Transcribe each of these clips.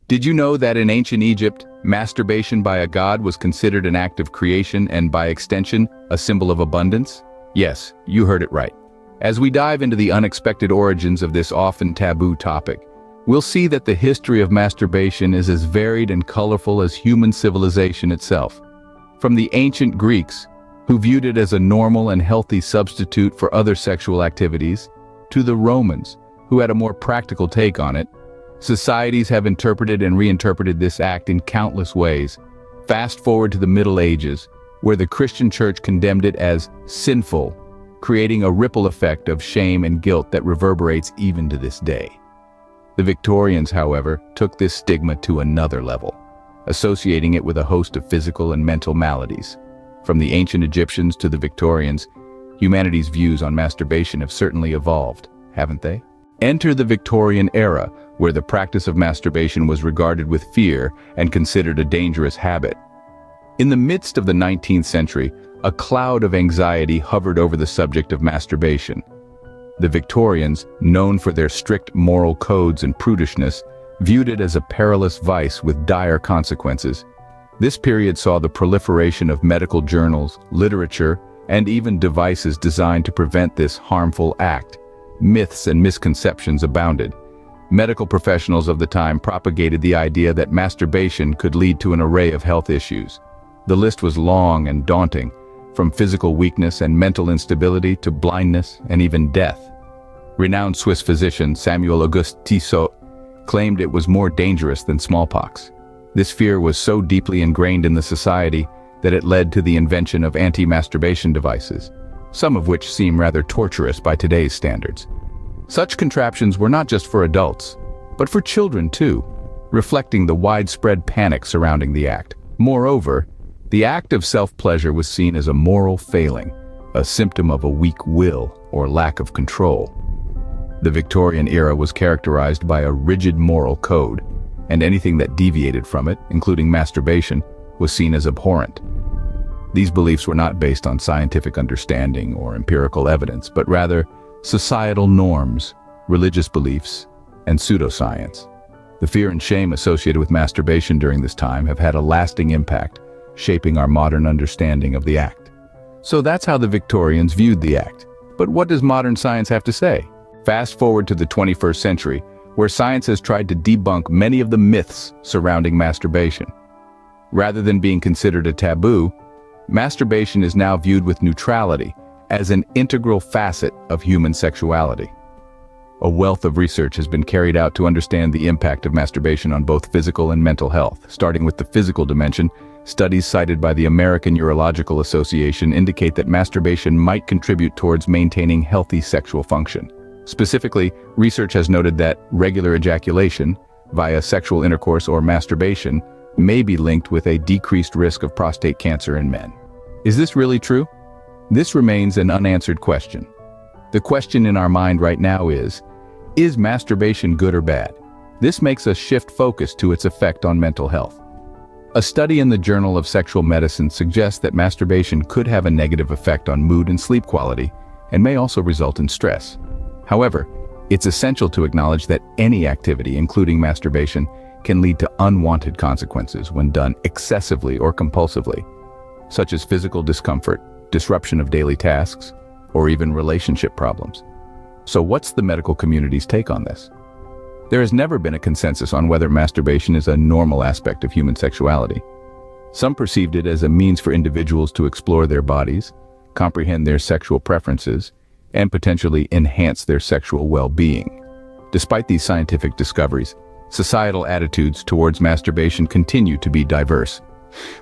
Did you know that in ancient Egypt, masturbation by a god was considered an act of creation and, by extension, a symbol of abundance? Yes, you heard it right. As we dive into the unexpected origins of this often taboo topic, we'll see that the history of masturbation is as varied and colorful as human civilization itself. From the ancient Greeks, who viewed it as a normal and healthy substitute for other sexual activities, to the Romans, who had a more practical take on it, societies have interpreted and reinterpreted this act in countless ways. Fast forward to the Middle Ages, where the Christian Church condemned it as sinful, creating a ripple effect of shame and guilt that reverberates even to this day. The Victorians, however, took this stigma to another level, associating it with a host of physical and mental maladies. From the ancient Egyptians to the Victorians, humanity's views on masturbation have certainly evolved, haven't they? Enter the Victorian Era, where the practice of masturbation was regarded with fear and considered a dangerous habit. In the midst of the 19th century, a cloud of anxiety hovered over the subject of masturbation. The Victorians, known for their strict moral codes and prudishness, viewed it as a perilous vice with dire consequences. This period saw the proliferation of medical journals, literature, and even devices designed to prevent this harmful act. Myths and misconceptions abounded. Medical professionals of the time propagated the idea that masturbation could lead to an array of health issues. The list was long and daunting, from physical weakness and mental instability to blindness and even death. Renowned Swiss physician Samuel Auguste Tissot claimed it was more dangerous than smallpox. This fear was so deeply ingrained in the society that it led to the invention of anti-masturbation devices, some of which seem rather torturous by today's standards. Such contraptions were not just for adults, but for children too, reflecting the widespread panic surrounding the act. Moreover, the act of self-pleasure was seen as a moral failing, a symptom of a weak will or lack of control. The Victorian era was characterized by a rigid moral code, and anything that deviated from it, including masturbation, was seen as abhorrent. These beliefs were not based on scientific understanding or empirical evidence, but rather societal norms, religious beliefs, and pseudoscience. The fear and shame associated with masturbation during this time have had a lasting impact, shaping our modern understanding of the act. So that's how the Victorians viewed the act. But what does modern science have to say? Fast forward to the 21st century, where science has tried to debunk many of the myths surrounding masturbation. Rather than being considered a taboo, masturbation is now viewed with neutrality as an integral facet of human sexuality. A wealth of research has been carried out to understand the impact of masturbation on both physical and mental health. Starting with the physical dimension, studies cited by the American Urological Association indicate that masturbation might contribute towards maintaining healthy sexual function. Specifically, research has noted that regular ejaculation, via sexual intercourse or masturbation, may be linked with a decreased risk of prostate cancer in men. Is this really true? This remains an unanswered question. The question in our mind right now is masturbation good or bad? This makes us shift focus to its effect on mental health. A study in the Journal of Sexual Medicine suggests that masturbation could have a negative effect on mood and sleep quality, and may also result in stress. However, it's essential to acknowledge that any activity, including masturbation, can lead to unwanted consequences when done excessively or compulsively, such as physical discomfort, disruption of daily tasks, or even relationship problems. So what's the medical community's take on this? There has never been a consensus on whether masturbation is a normal aspect of human sexuality. Some perceived it as a means for individuals to explore their bodies, comprehend their sexual preferences, and potentially enhance their sexual well-being. Despite these scientific discoveries, societal attitudes towards masturbation continue to be diverse,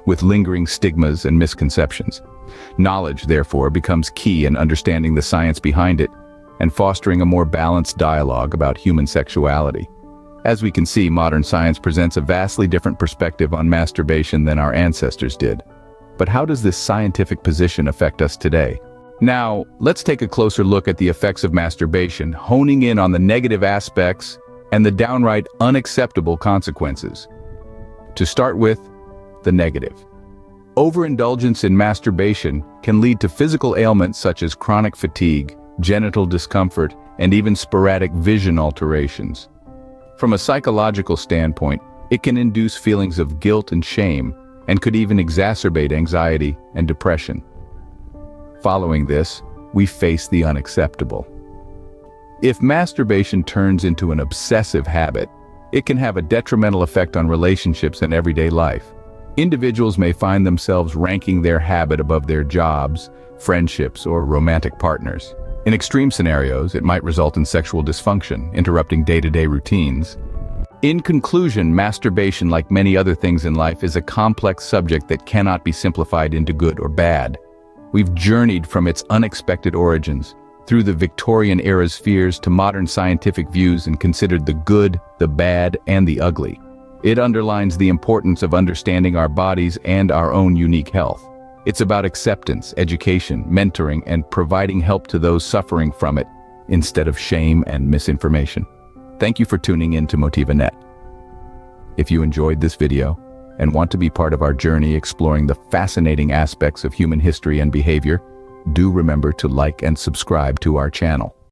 with lingering stigmas and misconceptions. Knowledge, therefore, becomes key in understanding the science behind it and fostering a more balanced dialogue about human sexuality. As we can see, modern science presents a vastly different perspective on masturbation than our ancestors did. But how does this scientific position affect us today? Now, let's take a closer look at the effects of masturbation, honing in on the negative aspects and the downright unacceptable consequences. To start with, the negative. Overindulgence in masturbation can lead to physical ailments such as chronic fatigue, genital discomfort, and even sporadic vision alterations. From a psychological standpoint, It can induce feelings of guilt and shame, and could even exacerbate anxiety and depression. Following this, we face the unacceptable. If masturbation turns into an obsessive habit, it can have a detrimental effect on relationships and everyday life. Individuals may find themselves ranking their habit above their jobs, friendships, or romantic partners. In extreme scenarios, it might result in sexual dysfunction, interrupting day-to-day routines. In conclusion, masturbation, like many other things in life, is a complex subject that cannot be simplified into good or bad. We've journeyed from its unexpected origins, through the Victorian era's fears to modern scientific views, and considered the good, the bad, and the ugly. It underlines the importance of understanding our bodies and our own unique health. It's about acceptance, education, mentoring, and providing help to those suffering from it, instead of shame and misinformation. Thank you for tuning in to Motiva.net. If you enjoyed this video and want to be part of our journey exploring the fascinating aspects of human history and behavior, do remember to like and subscribe to our channel.